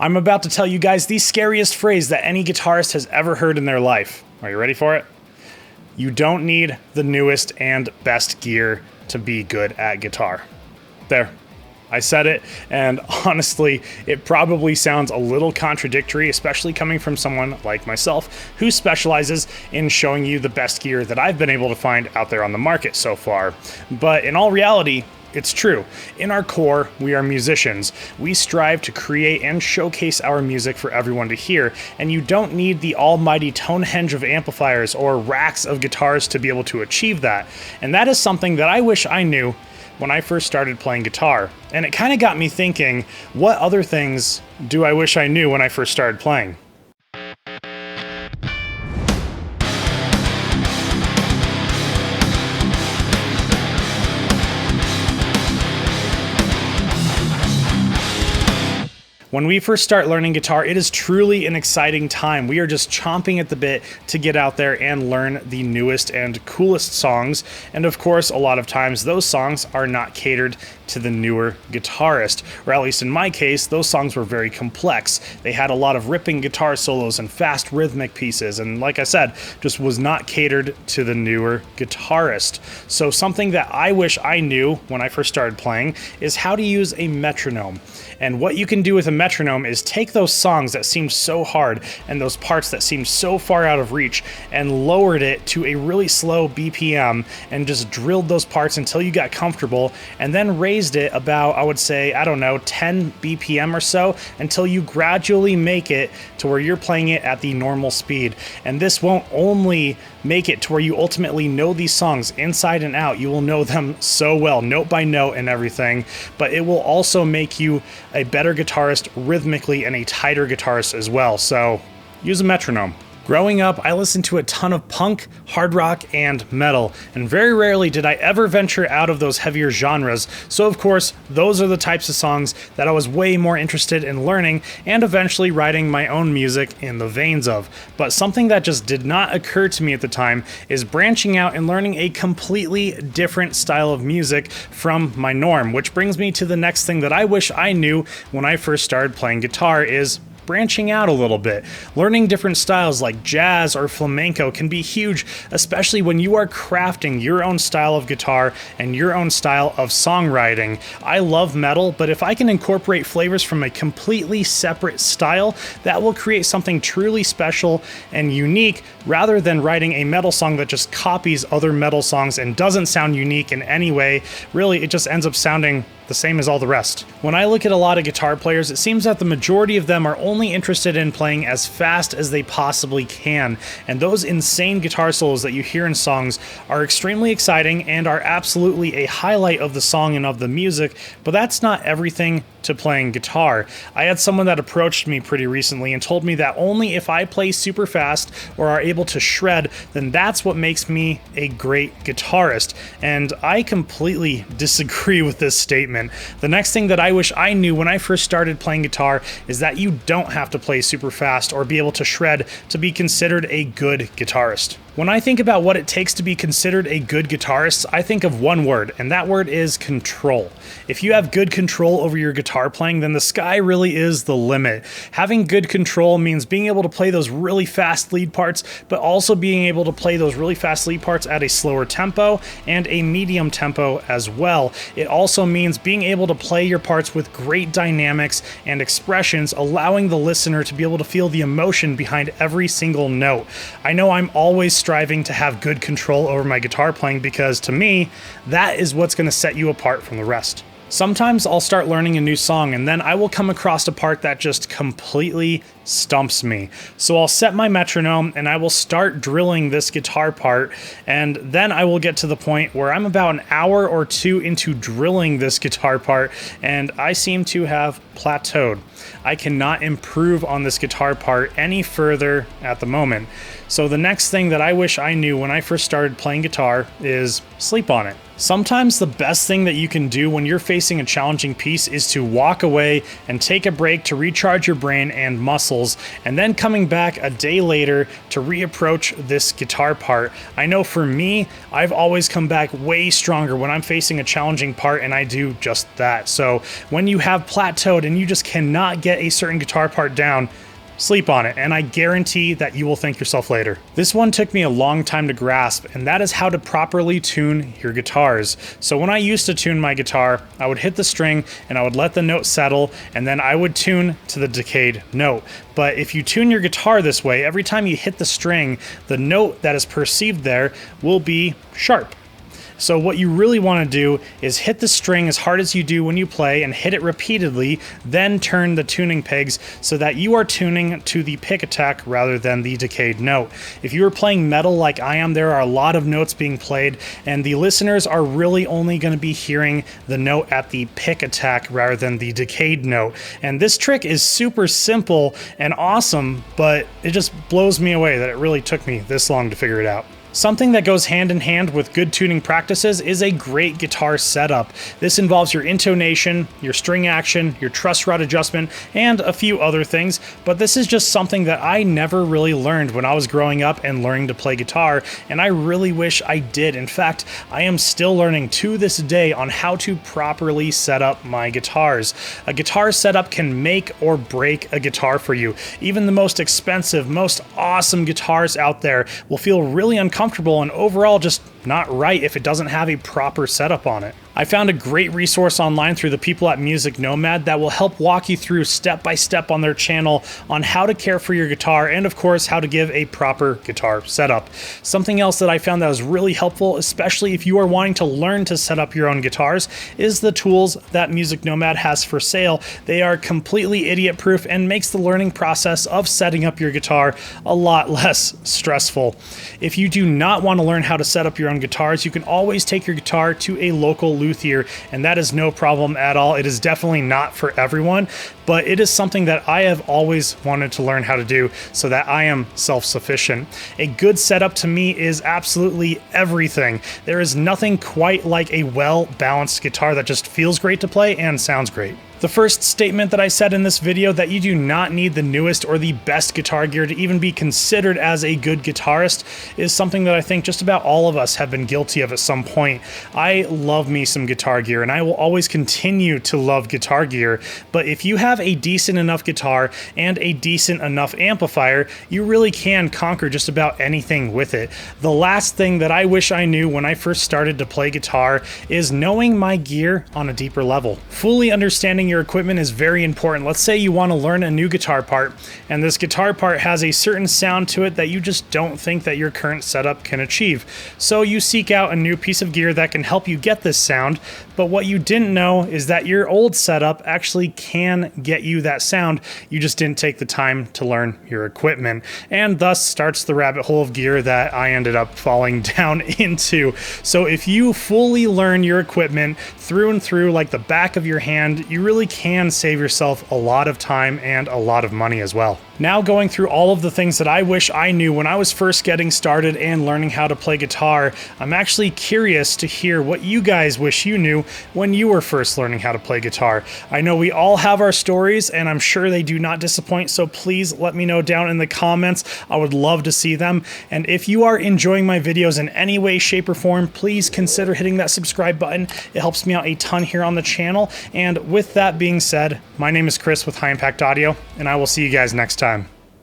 I'm about to tell you guys the scariest phrase that any guitarist has ever heard in their life. Are you ready for it? You don't need the newest and best gear to be good at guitar. There. I said it, and honestly, it probably sounds a little contradictory, especially coming from someone like myself who specializes in showing you the best gear that I've been able to find out there on the market so far. But in all reality, it's true. In our core, we are musicians. We strive to create and showcase our music for everyone to hear, and you don't need the almighty Tonehenge of amplifiers or racks of guitars to be able to achieve that. And that is something that I wish I knew when I first started playing guitar. And it kind of got me thinking, what other things do I wish I knew when I first started playing? When we first start learning guitar, it is truly an exciting time. We are just chomping at the bit to get out there and learn the newest and coolest songs. And of course, a lot of times those songs are not catered to the newer guitarist, or at least in my case, those songs were very complex. They had a lot of ripping guitar solos and fast rhythmic pieces, and like I said, just was not catered to the newer guitarist. So something that I wish I knew when I first started playing is how to use a metronome. And what you can do with a metronome is take those songs that seemed so hard and those parts that seemed so far out of reach and lowered it to a really slow BPM and just drilled those parts until you got comfortable, and then raised it about, I would say, I don't know, 10 BPM or so until you gradually make it to where you're playing it at the normal speed. And this won't only make it to where you ultimately know these songs inside and out, you will know them so well, note by note and everything, but it will also make you a better guitarist rhythmically and a tighter guitarist as well. So use a metronome. Growing up, I listened to a ton of punk, hard rock, and metal, and very rarely did I ever venture out of those heavier genres, so of course, those are the types of songs that I was way more interested in learning and eventually writing my own music in the veins of. But something that just did not occur to me at the time is branching out and learning a completely different style of music from my norm, which brings me to the next thing that I wish I knew when I first started playing guitar is branching out a little bit. Learning different styles like jazz or flamenco can be huge, especially when you are crafting your own style of guitar and your own style of songwriting. I love metal, but if I can incorporate flavors from a completely separate style, that will create something truly special and unique rather than writing a metal song that just copies other metal songs and doesn't sound unique in any way. Really, it just ends up sounding the same as all the rest. When I look at a lot of guitar players, it seems that the majority of them are only interested in playing as fast as they possibly can, and those insane guitar solos that you hear in songs are extremely exciting and are absolutely a highlight of the song and of the music, but that's not everything to playing guitar. I had someone that approached me pretty recently and told me that only if I play super fast or are able to shred, then that's what makes me a great guitarist. And I completely disagree with this statement. The next thing that I wish I knew when I first started playing guitar is that you don't have to play super fast or be able to shred to be considered a good guitarist. When I think about what it takes to be considered a good guitarist, I think of one word, and that word is control. If you have good control over your guitar playing, then the sky really is the limit. Having good control means being able to play those really fast lead parts, but also being able to play those really fast lead parts at a slower tempo and a medium tempo as well. It also means being able to play your parts with great dynamics and expressions, allowing the listener to be able to feel the emotion behind every single note. I know I'm always striving to have good control over my guitar playing because to me, that is what's going to set you apart from the rest. Sometimes I'll start learning a new song and then I will come across a part that just completely stumps me. So I'll set my metronome and I will start drilling this guitar part, and then I will get to the point where I'm about an hour or two into drilling this guitar part and I seem to have plateaued. I cannot improve on this guitar part any further at the moment. So the next thing that I wish I knew when I first started playing guitar is sleep on it. Sometimes the best thing that you can do when you're facing a challenging piece is to walk away and take a break to recharge your brain and muscles, and then coming back a day later to reapproach this guitar part. I know for me, I've always come back way stronger when I'm facing a challenging part, and I do just that. So when you have plateaued and you just cannot get a certain guitar part down, sleep on it, and I guarantee that you will thank yourself later. This one took me a long time to grasp, and that is how to properly tune your guitars. So when I used to tune my guitar, I would hit the string and I would let the note settle, and then I would tune to the decayed note. But if you tune your guitar this way, every time you hit the string, the note that is perceived there will be sharp. So what you really want to do is hit the string as hard as you do when you play and hit it repeatedly, then turn the tuning pegs so that you are tuning to the pick attack rather than the decayed note. If you are playing metal like I am, there are a lot of notes being played, and the listeners are really only going to be hearing the note at the pick attack rather than the decayed note. And this trick is super simple and awesome, but it just blows me away that it really took me this long to figure it out. Something that goes hand in hand with good tuning practices is a great guitar setup. This involves your intonation, your string action, your truss rod adjustment, and a few other things, but this is just something that I never really learned when I was growing up and learning to play guitar, and I really wish I did. In fact, I am still learning to this day on how to properly set up my guitars. A guitar setup can make or break a guitar for you. Even the most expensive, most awesome guitars out there will feel really uncomfortable and overall just not right if it doesn't have a proper setup on it. I found a great resource online through the people at Music Nomad that will help walk you through step by step on their channel on how to care for your guitar and of course how to give a proper guitar setup. Something else that I found that was really helpful, especially if you are wanting to learn to set up your own guitars, is the tools that Music Nomad has for sale. They are completely idiot proof and makes the learning process of setting up your guitar a lot less stressful. If you do not want to learn how to set up your own guitars, you can always take your guitar to a local luthier, and that is no problem at all. It is definitely not for everyone, but it is something that I have always wanted to learn how to do so that I am self-sufficient. A good setup to me is absolutely everything. There is nothing quite like a well-balanced guitar that just feels great to play and sounds great. The first statement that I said in this video, that you do not need the newest or the best guitar gear to even be considered as a good guitarist, is something that I think just about all of us have been guilty of at some point. I love me some guitar gear, and I will always continue to love guitar gear, but if you have a decent enough guitar and a decent enough amplifier, you really can conquer just about anything with it. The last thing that I wish I knew when I first started to play guitar is knowing my gear on a deeper level. Fully understanding your equipment is very important. Let's say you want to learn a new guitar part, and this guitar part has a certain sound to it that you just don't think that your current setup can achieve. So you seek out a new piece of gear that can help you get this sound, but what you didn't know is that your old setup actually can get you that sound. You just didn't take the time to learn your equipment, and thus starts the rabbit hole of gear that I ended up falling down into. So if you fully learn your equipment through and through like the back of your hand, you really can save yourself a lot of time and a lot of money as well. Now going through all of the things that I wish I knew when I was first getting started and learning how to play guitar, I'm actually curious to hear what you guys wish you knew when you were first learning how to play guitar. I know we all have our stories, and I'm sure they do not disappoint, so please let me know down in the comments. I would love to see them. And if you are enjoying my videos in any way, shape, or form, please consider hitting that subscribe button. It helps me out a ton here on the channel. And with that being said, my name is Chris with High Impact Audio, and I will see you guys next time.